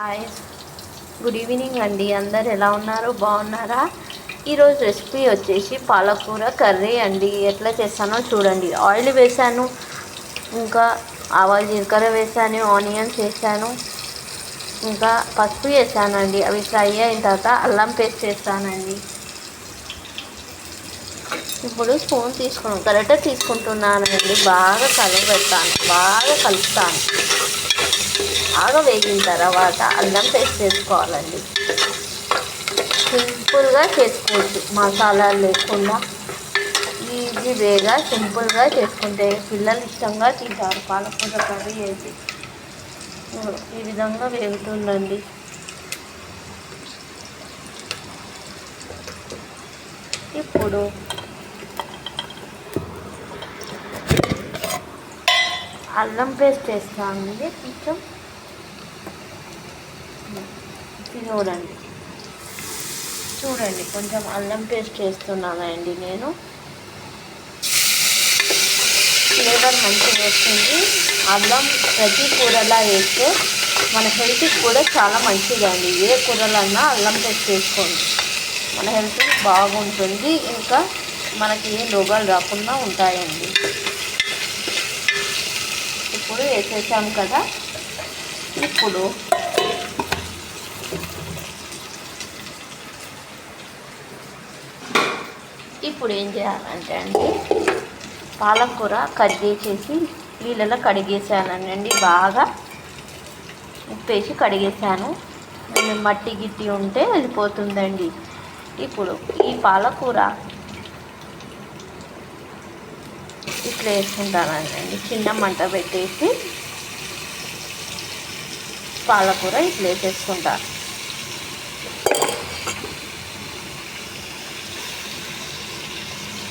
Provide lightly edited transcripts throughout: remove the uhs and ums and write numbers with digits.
Hi, good evening అండి. అందరు ఎలా ఉన్నారు? బాగున్నారా? ఈరోజు రెసిపీ వచ్చేసి పాలకూర కర్రీ అండి. ఎట్లా చేస్తానో చూడండి. ఆయిల్ వేసాను, ఇంకా ఆవాలు జీలకర్ర వేసాను, ఆనియన్స్ వేసాను, ఇంకా పసుపు వేసానండి. అవి ఫ్రై అయిన తర్వాత అల్లం పేస్ట్ వేస్తానండి. ఇప్పుడు స్పూన్ గరిటె తీసుకుంటున్నానండి. బాగా కలబెడతాను, బాగా కలుపుతాను. బాగా వేగిన తర్వాత అల్లం పేస్ట్ వేసుకోవాలండి. సింపుల్గా చేసుకోవచ్చు, మసాలాలు లేకుండా ఈజీ వేగా సింపుల్గా చేసుకుంటే పిల్లలు ఇష్టంగా తింటారు. పాలకూర కర్రీ వేసి ఈ విధంగా వేగుతుందండి. ఇప్పుడు అల్లం పేస్ట్ వేస్తానండి. కొంచెం చూడండి కొంచెం అల్లం పేస్ట్ వేస్తున్నానండి. నేను ఫ్లేవర్ మంచిగా వస్తుంది. అల్లం ప్రతి కూరలా వేస్తే మన హెల్త్కి కూడా చాలా మంచిదండి. ఏ కూరలన్నా అల్లం పేస్ట్ వేసుకోండి, మన హెల్త్ బాగుంటుంది. ఇంకా మనకి ఏ రోగాలు రాకుండా ఉంటాయండి. ఇప్పుడు వేసేసాం కదా. ఇప్పుడు ఏం చేయాలంటే అండి, పాలకూర కట్ చేసేసి నీళ్ళలో కడిగేసానండి. బాగా ఉప్పేసి కడిగేసాను. మట్టి గిట్టి ఉంటే వెళ్ళిపోతుందండి. ఇప్పుడు ఈ పాలకూర ఇట్లా వేసుకుంటానండి. చిన్న మంట పెట్టేసి పాలకూర ఇట్లా వేసేసుకుంటాను.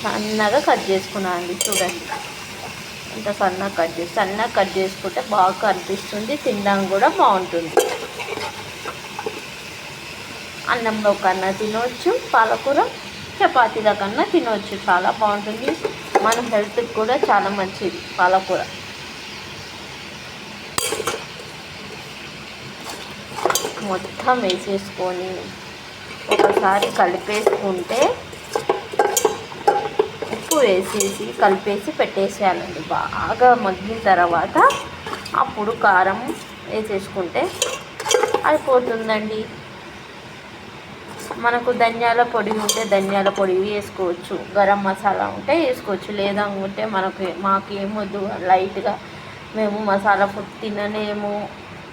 సన్నగా కట్ చేసుకున్నాను అండి. చూడండి ఇంత సన్నగా కట్ చేసుకుంటే బాగా కనిపిస్తుంది, తినడానికి కూడా బాగుంటుంది. అన్నంలో కన్నా తినవచ్చు, పాలకూర చపాతీల కన్నా తినవచ్చు. చాలా బాగుంటుంది, మన హెల్త్కి కూడా చాలా మంచిది పాలకూర. మొత్తం వేసేసుకొని ఒకసారి కలిపేసుకుంటే, ఉప్పు వేసేసి కలిపేసి పెట్టేసేయాలండి. బాగా మగ్గిన తర్వాత అప్పుడు కారం వేసేసుకుంటే అయిపోతుందండి. మనకు ధనియాల పొడి ఉంటే ధనియాల పొడి వేసుకోవచ్చు, గరం మసాలా ఉంటే వేసుకోవచ్చు. లేదా ఉంటే మాకేమొద్దు, లైట్గా మేము మసాలా ఫుడ్ తినలేము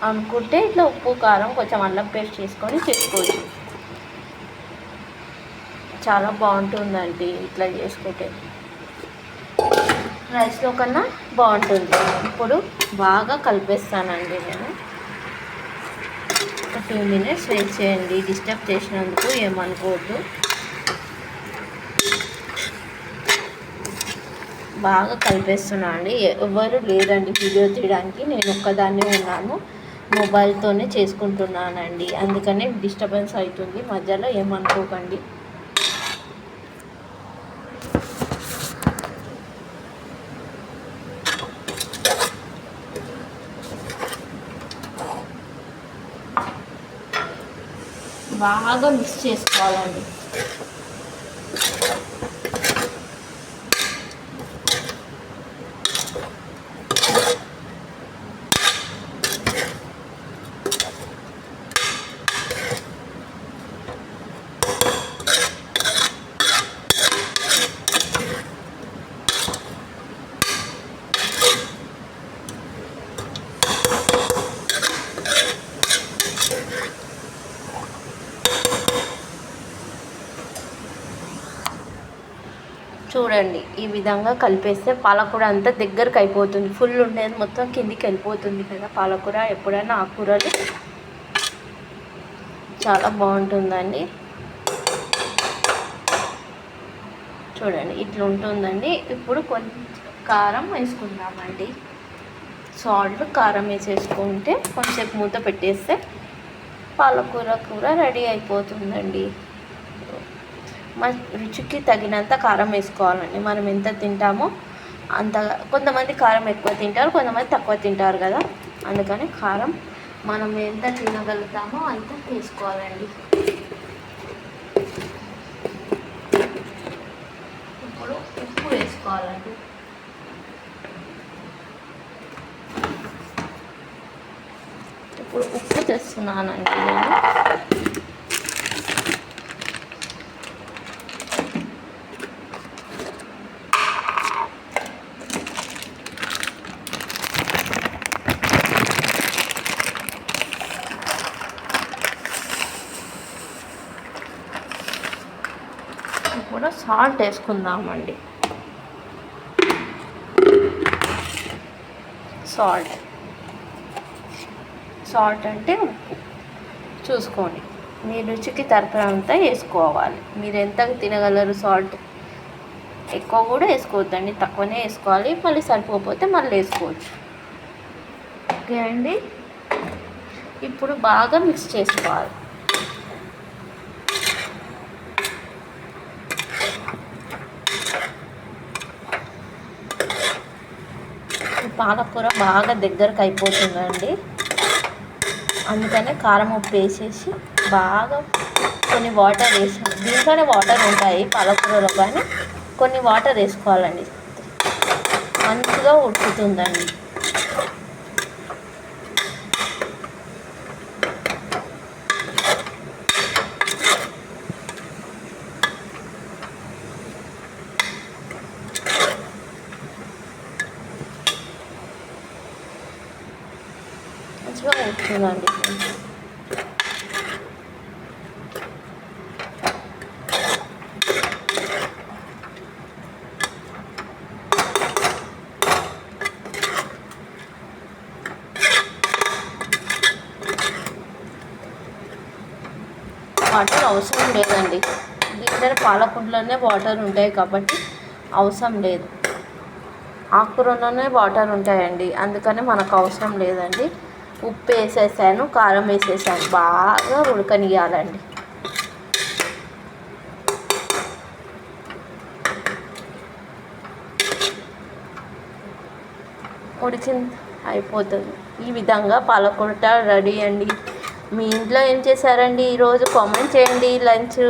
అనుకుంటే ఇట్లా ఉప్పు కారం కొంచెం అల్లం పేస్ట్ చేసుకొని చేసుకోవచ్చు. చాలా బాగుంటుందండి ఇట్లా చేసుకుంటే. రైస్లో కన్నా బాగుంటుంది. ఇప్పుడు బాగా కలిపేస్తానండి. నేను ఒక 2 minutes వెయిట్ చేయండి. డిస్టర్బ్ చేసినందుకు ఏమనుకోవద్దు. బాగా కలిపేస్తున్నా అండి. ఎవరు లేరండి వీడియో తీయడానికి, నేను ఒక్కదాన్నే ఉన్నాను. మొబైల్తోనే చేసుకుంటున్నానండి, అందుకనే డిస్టర్బెన్స్ అవుతుంది. మధ్యలో ఏమనుకోకండి. బాగా మిక్స్ చేసుకోవాలండి. చూడండి ఈ విధంగా కలిపేస్తే పాలకూర అంతా దగ్గరకు అయిపోతుంది. ఫుల్ ఉండేది మొత్తం కిందికి వెళ్ళిపోతుంది కదా. పాలకూర ఎప్పుడైనా ఆకుకూరలు చాలా బాగుంటుందండి. చూడండి ఇట్లా ఉంటుందండి. ఇప్పుడు కొంచెం కారం వేసుకుందామండి. సాల్ట్, కారం వేసేసుకుంటే కొంచెం మూత పెట్టేస్తే పాలకూర రెడీ అయిపోతుందండి. రుచికి తగినంత కారం వేసుకోవాలండి. మనం ఎంత తింటామో అంత. కొంతమంది కారం ఎక్కువ తింటారు, కొంతమంది తక్కువ తింటారు కదా. అందుకని కారం మనం ఎంత తినగలుగుతామో అంత వేసుకోవాలండి. ఇప్పుడు ఉప్పు వేసుకోవాలండి. ఇప్పుడు ఉప్పు తెస్తున్నానండి నేను. ఇప్పుడు సాల్ట్ వేసుకుందామండి. సాల్ట్ అంటే ఉప్పు చూసుకోండి, మీ రుచికి తగినంత వేసుకోవాలి. మీరు ఎంత తినగలరు సాల్ట్, ఎక్కువ కూడా వేసుకోవద్దండి, తక్కువనే వేసుకోవాలి. మళ్ళీ సరిపోకపోతే మళ్ళీ వేసుకోవచ్చు. ఓకే అండి, ఇప్పుడు బాగా మిక్స్ చేసుకోవాలి. పాలకూర బాగా దగ్గరకు అయిపోతుందండి, అందుకనే కారం ఉప్పు వేసేసి బాగా కొన్ని వాటర్ వేసి, దీంట్లోనే వాటర్ ఉంటాయి పాలకూరలో, కానీ కొన్ని వాటర్ వేసుకోవాలండి, మంచిగా ఉడుకుతుందండి. మంచిగా ఉడుకుతుందండి. వాటర్ అవసరం లేదండి, దీంట్లో పాలకూరలోనే వాటర్ ఉంటాయి కాబట్టి అవసరం లేదు. ఆకుకూరలోనే వాటర్ ఉంటాయండి, అందుకని మనకు అవసరం లేదండి. ఉప్పు వేసేసాను, కారం వేసేసాను, బాగా ఉడకనియాలండి. ఉడికింది అయిపోతుంది. ఈ విధంగా పాలకూర రెడీ అండి. మీ ఇంట్లో ఏం చేశారండి ఈరోజు? కామెంట్ చేయండి. లంచ్